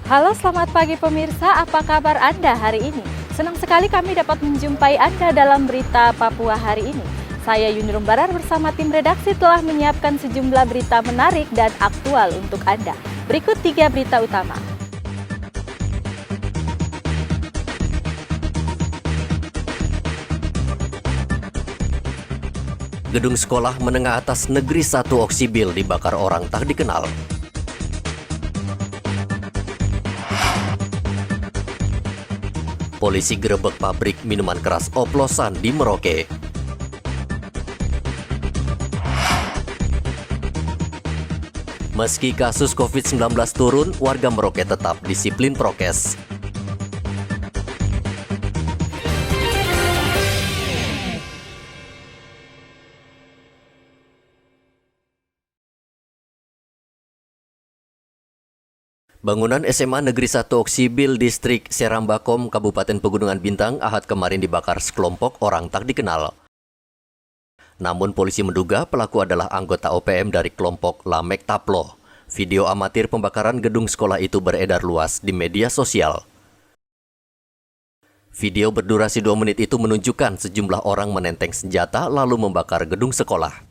Halo, selamat pagi pemirsa. Apa kabar Anda hari ini? Senang sekali kami dapat menjumpai Anda dalam berita Papua hari ini. Saya Yunirum Barar bersama tim redaksi telah menyiapkan sejumlah berita menarik dan aktual untuk Anda. Berikut 3 berita utama. Gedung sekolah menengah atas Negeri 1 Oksibil dibakar orang tak dikenal. Polisi gerebek pabrik minuman keras oplosan di Merauke. Meski kasus COVID-19 turun, warga Merauke tetap disiplin prokes. Bangunan SMA Negeri 1 Oksibil, Distrik Serambakom, Kabupaten Pegunungan Bintang, Ahad kemarin dibakar sekelompok orang tak dikenal. Namun polisi menduga pelaku adalah anggota OPM dari kelompok Lamek Taplo. Video amatir pembakaran gedung sekolah itu beredar luas di media sosial. Video berdurasi 2 menit itu menunjukkan sejumlah orang menenteng senjata lalu membakar gedung sekolah.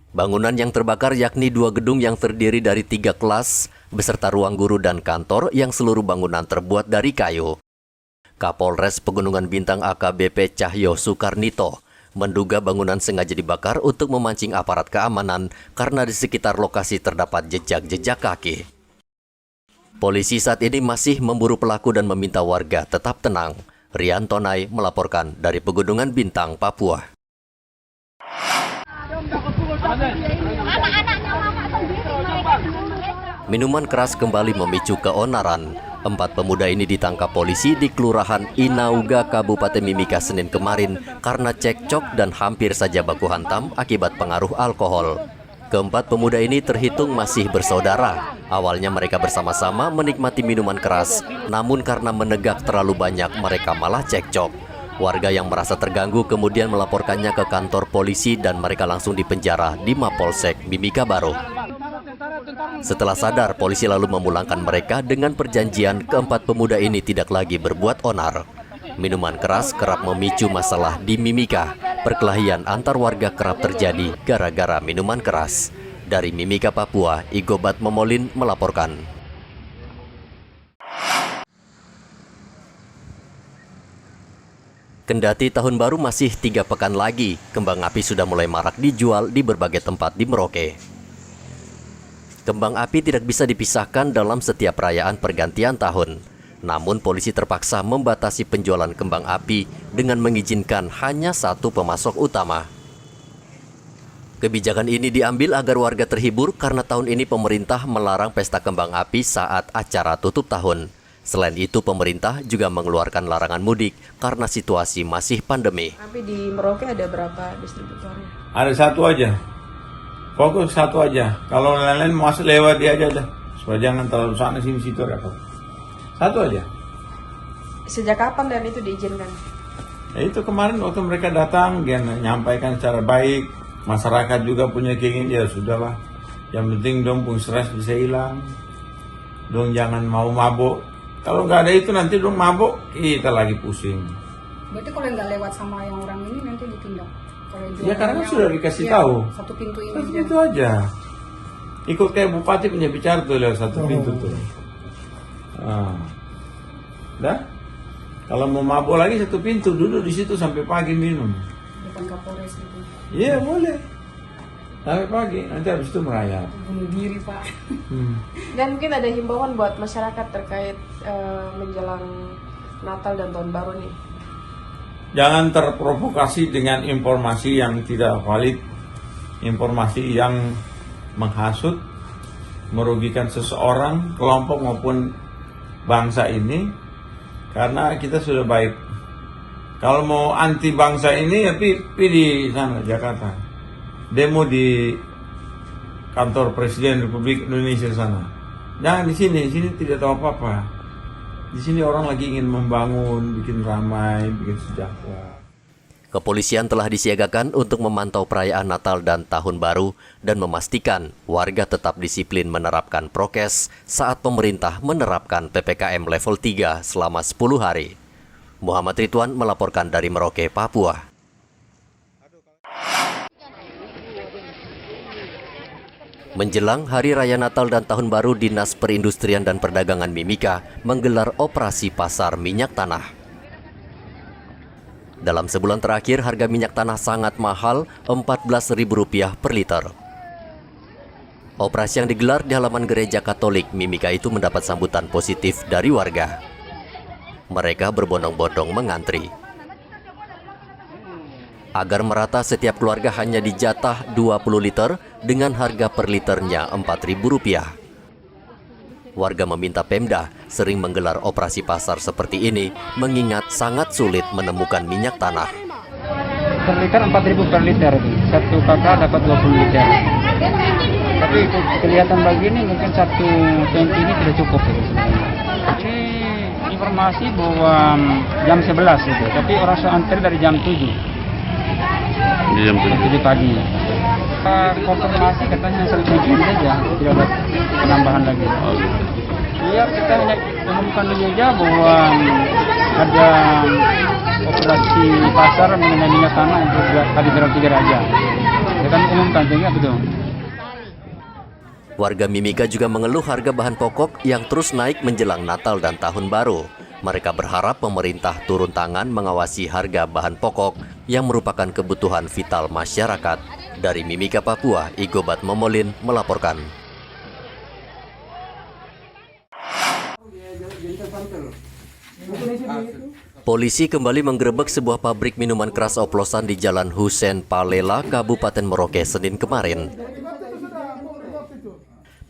Bangunan yang terbakar yakni 2 gedung yang terdiri dari 3 kelas, beserta ruang guru dan kantor yang seluruh bangunan terbuat dari kayu. Kapolres Pegunungan Bintang AKBP Cahyo Soekarnito menduga bangunan sengaja dibakar untuk memancing aparat keamanan karena di sekitar lokasi terdapat jejak-jejak kaki. Polisi saat ini masih memburu pelaku dan meminta warga tetap tenang. Rian Tonai melaporkan dari Pegunungan Bintang, Papua. Minuman keras kembali memicu keonaran. 4 pemuda ini ditangkap polisi di Kelurahan Inauga, Kabupaten Mimika, Senin kemarin karena cekcok dan hampir saja baku hantam akibat pengaruh alkohol. Keempat pemuda ini terhitung masih bersaudara. Awalnya mereka bersama-sama menikmati minuman keras, namun karena menegak terlalu banyak mereka malah cekcok. Warga yang merasa terganggu kemudian melaporkannya ke kantor polisi dan mereka langsung dipenjara di Mapolsek Mimika Baru. Setelah sadar, polisi lalu memulangkan mereka dengan perjanjian keempat pemuda ini tidak lagi berbuat onar. Minuman keras kerap memicu masalah di Mimika. Perkelahian antar warga kerap terjadi gara-gara minuman keras. Dari Mimika, Papua, Igobat Momolin melaporkan. Kendati tahun baru masih 3 pekan lagi, kembang api sudah mulai marak dijual di berbagai tempat di Merauke. Kembang api tidak bisa dipisahkan dalam setiap perayaan pergantian tahun. Namun polisi terpaksa membatasi penjualan kembang api dengan mengizinkan hanya 1 pemasok utama. Kebijakan ini diambil agar warga terhibur karena tahun ini pemerintah melarang pesta kembang api saat acara tutup tahun. Selain itu, pemerintah juga mengeluarkan larangan mudik karena situasi masih pandemi. Tapi di Merauke ada berapa distributornya? Ada 1 aja. Fokus 1 aja. Kalau lain-lain masuk lewat dia aja dah. Supaya jangan terlalu sana sini situ apa. 1 aja. Sejak kapan dan itu diizinkan? Ya itu kemarin waktu mereka datang dia menyampaikan secara baik. Masyarakat juga punya keinginan, ya sudahlah. Yang penting dong pun stres bisa hilang. Dong jangan mau mabuk. Kalau nggak ada itu nanti dong mabuk, kita lagi pusing. Berarti kalau nggak lewat sama yang orang ini nanti ditindak? Ya karena kan sudah dikasih tahu. 1 pintu ini. 1 pintu aja. Ikut kayak bupati punya bicara tuh lewat 1 pintu tuh. Dah. Kalau mau mabuk lagi 1 pintu, duduk di situ sampai pagi minum. Depan Kapolres gitu. Iya boleh. Sampai pagi, nanti habis itu merayap. Bunuh diri, Pak. Dan mungkin ada himbauan buat masyarakat terkait menjelang Natal dan Tahun Baru nih. Jangan terprovokasi dengan informasi yang tidak valid, informasi yang menghasut, merugikan seseorang, kelompok maupun bangsa ini, karena kita sudah baik. Kalau mau anti bangsa ini ya pilih di sana Jakarta, demo di kantor Presiden Republik Indonesia sana. Jangan di sini tidak tahu apa-apa. Di sini orang lagi ingin membangun, bikin ramai, bikin sejahtera. Kepolisian telah disiagakan untuk memantau perayaan Natal dan Tahun Baru dan memastikan warga tetap disiplin menerapkan prokes saat pemerintah menerapkan PPKM level 3 selama 10 hari. Muhammad Ridwan melaporkan dari Merauke, Papua. Menjelang Hari Raya Natal dan Tahun Baru, Dinas Perindustrian dan Perdagangan Mimika menggelar operasi pasar minyak tanah. Dalam sebulan terakhir, harga minyak tanah sangat mahal, Rp14.000 per liter. Operasi yang digelar di halaman gereja Katolik Mimika itu mendapat sambutan positif dari warga. Mereka berbondong-bondong mengantri. Agar merata, setiap keluarga hanya dijatah 20 liter dengan harga per liternya Rp4.000. Warga meminta Pemda sering menggelar operasi pasar seperti ini mengingat sangat sulit menemukan minyak tanah. Per liter 4.000 per liter, satu kakak dapat 20 liter. Tapi kelihatan begini mungkin satu tangki ini tidak cukup. Ini informasi bahwa jam 11 itu, tapi orang sudah antri dari jam 7. Jam 7 pagi. Konfirmasi katanya selesai saja, tidak ada penambahan lagi. Iya, kita hanya umumkan dulu saja bahwa ada operasi pasar mengenai minyak tanah untuk Katedral 3 Raja. Kita umumkan saja betul. Warga Mimika juga mengeluh harga bahan pokok yang terus naik menjelang Natal dan Tahun Baru. Mereka berharap pemerintah turun tangan mengawasi harga bahan pokok yang merupakan kebutuhan vital masyarakat. Dari Mimika, Papua, Igobat Momolin melaporkan. Polisi kembali menggerebek sebuah pabrik minuman keras oplosan di Jalan Husein Palela, Kabupaten Merauke, Senin kemarin.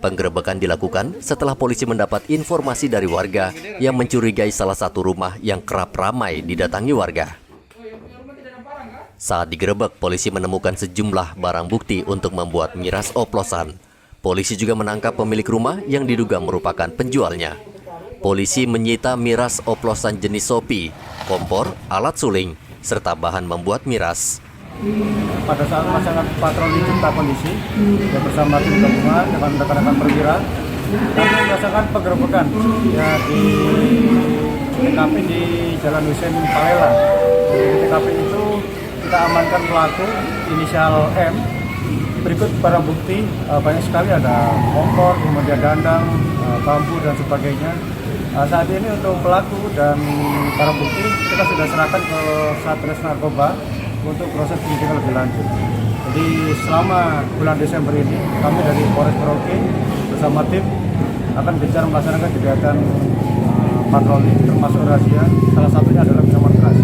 Penggerebekan dilakukan setelah polisi mendapat informasi dari warga yang mencurigai salah satu rumah yang kerap ramai didatangi warga. Saat digerebek, polisi menemukan sejumlah barang bukti untuk membuat miras oplosan. Polisi juga menangkap pemilik rumah yang diduga merupakan penjualnya. Polisi menyita miras oplosan jenis sopi, kompor, alat suling, serta bahan membuat miras. Pada saat masyarakat patroli kita kondisi, ya bersama tim gabungan dengan rekan-rekan perwira, kami merasakan penggerebekan ya di TKP di Jalan Husein Palela. Di TKP itu kita amankan pelaku inisial M. Berikut barang bukti banyak sekali, ada kompor, kemudian dandang, bambu dan sebagainya. Saat ini untuk pelaku dan barang bukti kita sudah serahkan ke Satres Narkoba untuk proses penyidikan lebih lanjut. Jadi selama bulan Desember ini kami dari Polres Merauke bersama tim akan gencar melaksanakan kegiatan patroli termasuk razia. Salah satunya adalah minuman keras.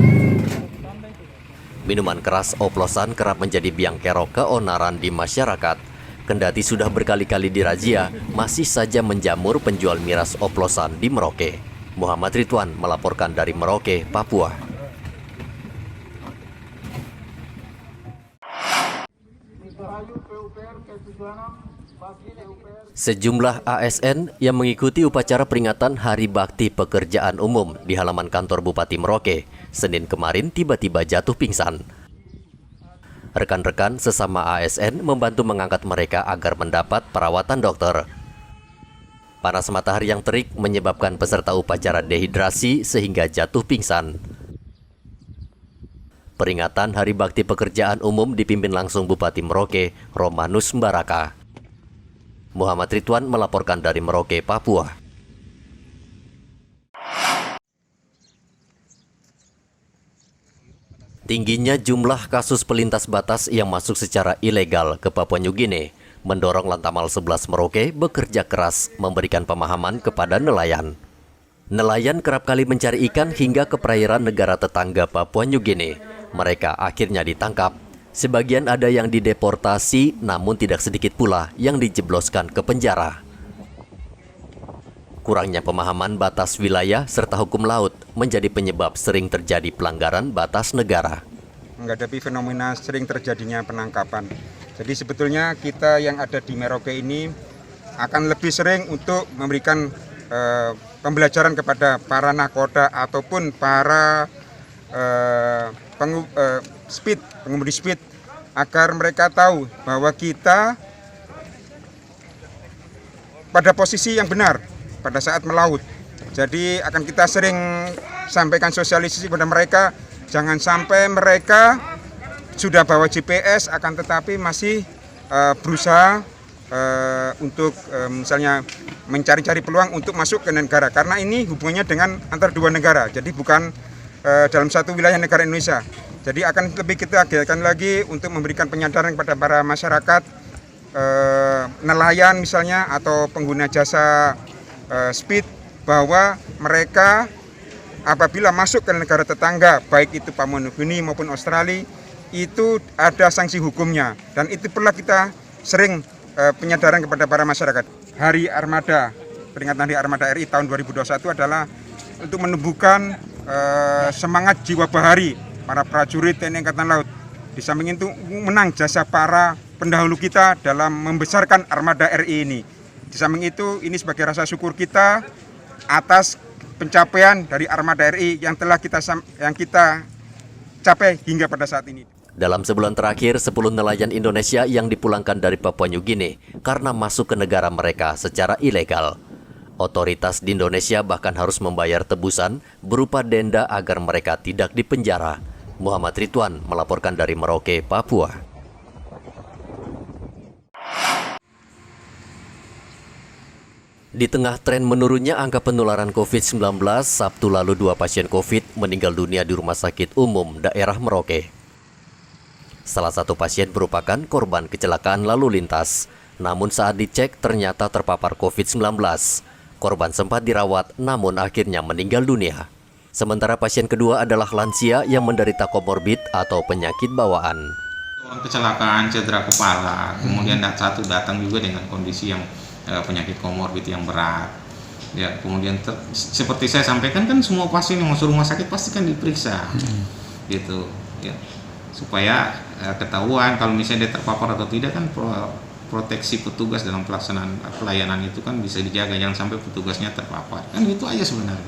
Minuman keras oplosan kerap menjadi biang kerok keonaran di masyarakat. Kendati sudah berkali-kali dirazia, masih saja menjamur penjual miras oplosan di Merauke. Muhammad Ridwan melaporkan dari Merauke, Papua. Sejumlah ASN yang mengikuti upacara peringatan Hari Bakti Pekerjaan Umum di halaman kantor Bupati Merauke, Senin kemarin tiba-tiba jatuh pingsan. Rekan-rekan sesama ASN membantu mengangkat mereka agar mendapat perawatan dokter. Panas matahari yang terik menyebabkan peserta upacara dehidrasi sehingga jatuh pingsan. Peringatan Hari Bakti Pekerjaan Umum dipimpin langsung Bupati Merauke, Romanus Mbaraka. Muhammad Ridwan melaporkan dari Merauke, Papua. Tingginya jumlah kasus pelintas batas yang masuk secara ilegal ke Papua Nugini mendorong Lantamal 11 Merauke bekerja keras memberikan pemahaman kepada nelayan. Nelayan kerap kali mencari ikan hingga ke perairan negara tetangga Papua Nugini. Mereka akhirnya ditangkap. Sebagian ada yang dideportasi, namun tidak sedikit pula yang dijebloskan ke penjara. Kurangnya pemahaman batas wilayah serta hukum laut menjadi penyebab sering terjadi pelanggaran batas negara. Menghadapi fenomena sering terjadinya penangkapan. Jadi sebetulnya kita yang ada di Merauke ini akan lebih sering untuk memberikan pembelajaran kepada para nakoda ataupun para pengemudi speed, agar mereka tahu bahwa kita pada posisi yang benar pada saat melaut. Jadi akan kita sering sampaikan sosialisasi pada mereka, jangan sampai mereka sudah bawa GPS akan tetapi masih berusaha untuk misalnya mencari-cari peluang untuk masuk ke negara, karena ini hubungannya dengan antar dua negara, jadi bukan dalam satu wilayah negara Indonesia. Jadi akan lebih kita giatkan lagi untuk memberikan penyadaran kepada para masyarakat, nelayan misalnya atau pengguna jasa speed, bahwa mereka apabila masuk ke negara tetangga, baik itu Papua Nugini maupun Australia, itu ada sanksi hukumnya, dan itu perlu kita sering penyadaran kepada para masyarakat. Hari Armada, peringatan Hari Armada RI tahun 2021 adalah untuk menumbuhkan semangat jiwa bahari para prajurit TNI Angkatan Laut. Di samping itu menang jasa para pendahulu kita dalam membesarkan Armada RI ini. Di samping itu ini sebagai rasa syukur kita atas pencapaian dari Armada RI yang telah kita capai hingga pada saat ini. Dalam sebulan terakhir, 10 nelayan Indonesia yang dipulangkan dari Papua New Guinea karena masuk ke negara mereka secara ilegal. Otoritas di Indonesia bahkan harus membayar tebusan berupa denda agar mereka tidak dipenjara. Muhammad Ridwan melaporkan dari Merauke, Papua. Di tengah tren menurunnya angka penularan COVID-19, Sabtu lalu 2 pasien COVID meninggal dunia di Rumah Sakit Umum Daerah Merauke. Salah satu pasien merupakan korban kecelakaan lalu lintas, namun saat dicek ternyata terpapar COVID-19. Korban sempat dirawat, namun akhirnya meninggal dunia. Sementara pasien kedua adalah lansia yang menderita komorbid atau penyakit bawaan. Kecelakaan, cedera kepala, kemudian satu datang juga dengan kondisi yang penyakit komorbid yang berat. Ya, kemudian seperti saya sampaikan kan semua pasien yang masuk rumah sakit pasti kan diperiksa, gitu, ya, supaya ketahuan kalau misalnya dia terpapar atau tidak kan proteksi petugas dalam pelaksanaan pelayanan itu kan bisa dijaga, jangan sampai petugasnya terpapar. Kan itu aja sebenarnya.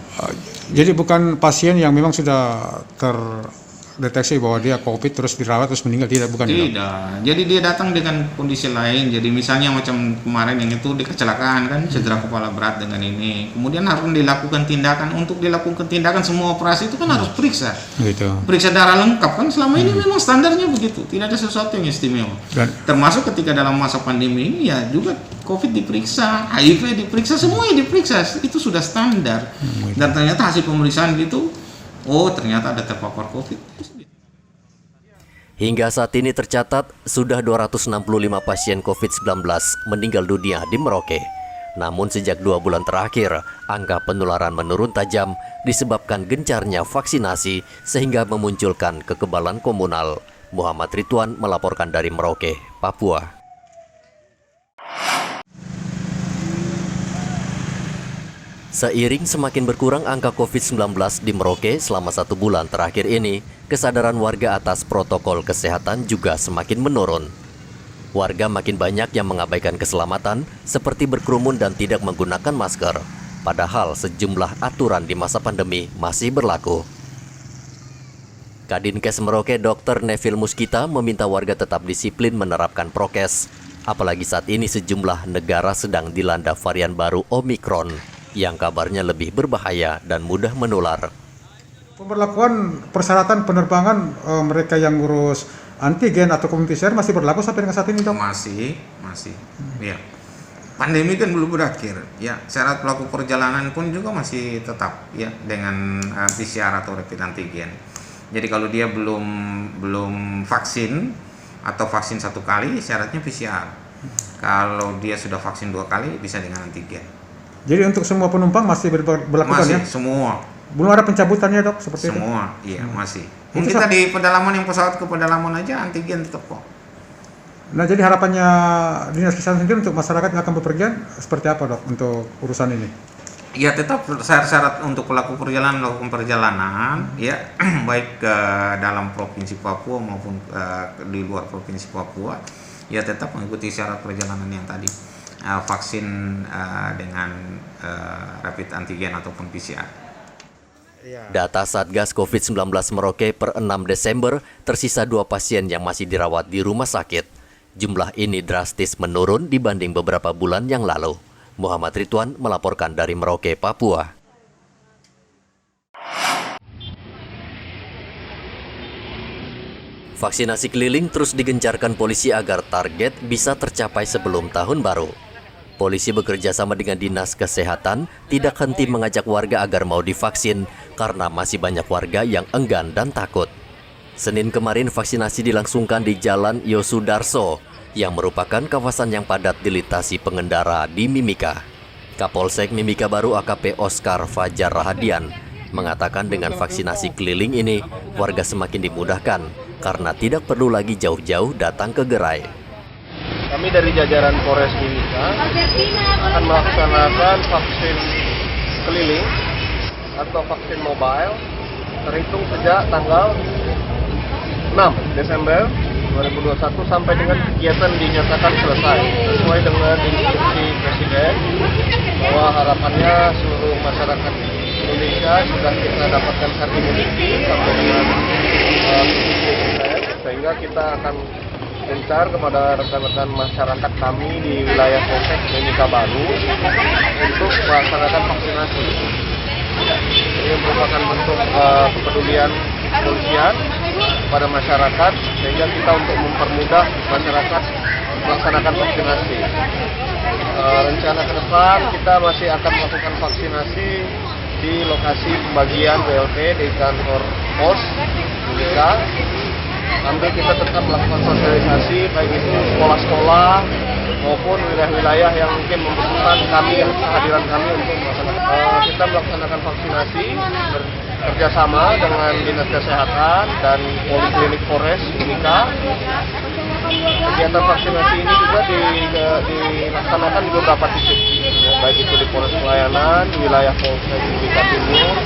Jadi bukan pasien yang memang sudah terdeteksi bahwa dia COVID terus dirawat terus meninggal, tidak, bukan? Tidak. Jadi dia datang dengan kondisi lain. Jadi misalnya macam kemarin yang itu dia kecelakaan kan, cedera kepala berat dengan ini. Kemudian harus dilakukan tindakan. Untuk dilakukan tindakan semua operasi itu kan harus periksa. Gitu. Periksa darah lengkap kan, selama ini memang standarnya begitu. Tidak ada sesuatu yang istimewa. Termasuk ketika dalam masa pandemi ini ya juga COVID diperiksa, HIV diperiksa, semuanya diperiksa. Itu sudah standar. Dan ternyata hasil pemeriksaan gitu, oh ternyata ada terpapar COVID. Hingga saat ini tercatat sudah 265 pasien COVID-19 meninggal dunia di Merauke. Namun sejak 2 bulan terakhir, angka penularan menurun tajam disebabkan gencarnya vaksinasi sehingga memunculkan kekebalan komunal. Muhammad Ridwan melaporkan dari Merauke, Papua. Seiring semakin berkurang angka COVID-19 di Merauke selama 1 bulan terakhir ini, kesadaran warga atas protokol kesehatan juga semakin menurun. Warga makin banyak yang mengabaikan keselamatan, seperti berkerumun dan tidak menggunakan masker. Padahal sejumlah aturan di masa pandemi masih berlaku. Kadinkes Merauke Dr. Neville Muskita meminta warga tetap disiplin menerapkan prokes, apalagi saat ini sejumlah negara sedang dilanda varian baru Omikron yang kabarnya lebih berbahaya dan mudah menular. Pemberlakuan persyaratan penerbangan mereka yang ngurus antigen atau community share masih berlaku sampai dengan saat ini, Dok? Masih. Ya. Pandemi kan belum berakhir. Ya, syarat pelaku perjalanan pun juga masih tetap ya dengan PCR atau rapid antigen. Jadi kalau dia belum vaksin atau vaksin 1 kali, syaratnya PCR. Kalau dia sudah vaksin 2 kali, bisa dengan antigen. Jadi untuk semua penumpang masih berlaku ya? Semua. Belum ada pencabutannya, Dok, seperti semua, itu? Iya, masih. Kita di pedalaman yang pesawat ke pedalaman aja antigen tetap kok. Nah, jadi harapannya Dinas Kesehatan sendiri untuk masyarakat yang akan bepergian seperti apa, Dok, untuk urusan ini? Ya, tetap syarat-syarat untuk pelaku perjalanan melakukan perjalanan ya baik ke dalam provinsi Papua maupun di luar provinsi Papua ya tetap mengikuti syarat perjalanan yang tadi. Vaksin dengan rapid antigen ataupun PCR. Data Satgas COVID-19 Merauke per 6 Desember, tersisa 2 pasien yang masih dirawat di rumah sakit. Jumlah ini drastis menurun dibanding beberapa bulan yang lalu. Muhammad Ridwan melaporkan dari Merauke, Papua. Vaksinasi keliling terus digencarkan polisi agar target bisa tercapai sebelum tahun baru. Polisi bekerja sama dengan Dinas Kesehatan tidak henti mengajak warga agar mau divaksin karena masih banyak warga yang enggan dan takut. Senin kemarin vaksinasi dilangsungkan di Jalan Yosudarso yang merupakan kawasan yang padat dilintasi pengendara di Mimika. Kapolsek Mimika Baru AKP Oscar Fajar Rahadian mengatakan dengan vaksinasi keliling ini warga semakin dimudahkan karena tidak perlu lagi jauh-jauh datang ke gerai. Kami dari jajaran Polres Mimika akan melaksanakan vaksin keliling atau vaksin mobile terhitung sejak tanggal 6 Desember 2021 sampai dengan kegiatan dinyatakan selesai sesuai dengan instruksi Presiden bahwa harapannya seluruh masyarakat Indonesia sudah kita dapatkan herd immunity sampai dengan 70%, sehingga kita akan gencar kepada rekan-rekan masyarakat kami di wilayah Polsek Mimika Baru untuk melaksanakan vaksinasi. Ini merupakan bentuk kepedulian kepolisian pada masyarakat sehingga kita untuk mempermudah masyarakat melaksanakan vaksinasi. Rencana ke depan kita masih akan melakukan vaksinasi di lokasi pembagian BLT di kantor pos Mimika. Sambil kita tetap melakukan sosialisasi baik itu sekolah-sekolah maupun wilayah-wilayah yang mungkin membutuhkan kehadiran kami untuk melaksanakan. Kita melaksanakan vaksinasi bekerjasama dengan Dinas Kesehatan dan Poliklinik Polres Mimika. Kegiatan vaksinasi ini juga dilaksanakan di beberapa titik, baik itu di Polres Pelayanan, di wilayah Polsek Mimika Timur,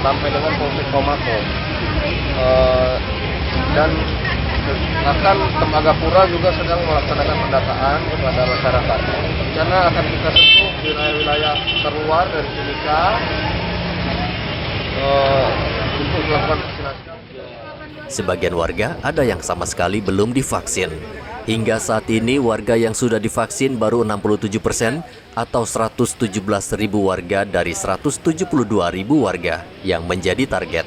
sampai dengan Polsek Tomako. Dan akan Tembagapura juga sedang melaksanakan pendataan kepada masyarakat. Karena akan kita sentuh wilayah-wilayah terluar dari Mimika untuk melakukan vaksinasi. Sebagian warga ada yang sama sekali belum divaksin. Hingga saat ini warga yang sudah divaksin baru 67% atau 117.000 warga dari 172.000 warga yang menjadi target.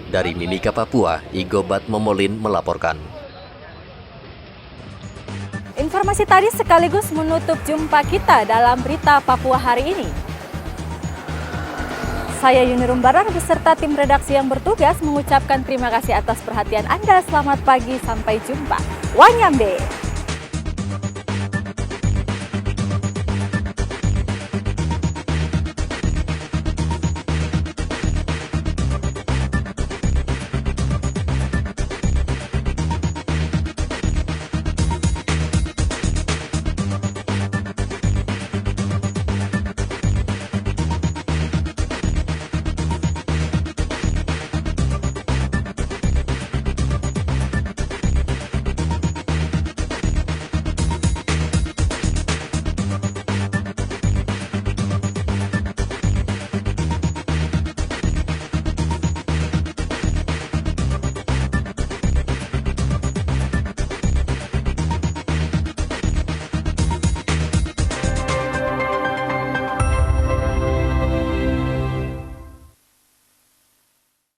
Dari Mimika, Papua, Igobat Momolin melaporkan. Informasi tadi sekaligus menutup jumpa kita dalam berita Papua hari ini. Saya Yunirum Barar beserta tim redaksi yang bertugas mengucapkan terima kasih atas perhatian Anda. Selamat pagi, sampai jumpa. Wanyambe.